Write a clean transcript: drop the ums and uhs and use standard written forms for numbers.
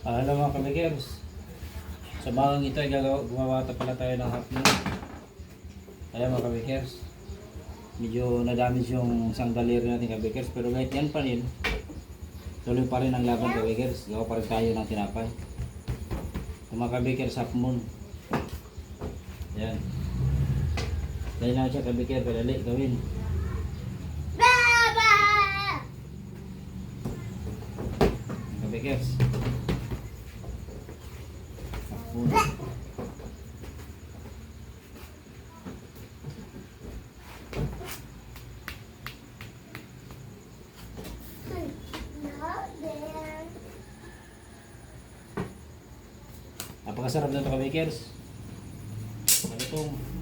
Alam mga kabikers, sa bagang ito ay gumawa pala tayo ng half moon. Ayan mga kabikers, medyo na-damage yung isang daliri natin kabikers, pero kahit yan pa rin, tuloy pa rin ang laban kabikers. Gawa pa rin tayo ng tinapay. Mga kabikers, half moon. Ayan. Dahil lang siya kabikers, padali gawin. Kabikers. Napakasarap na ito kabikers. Malutong.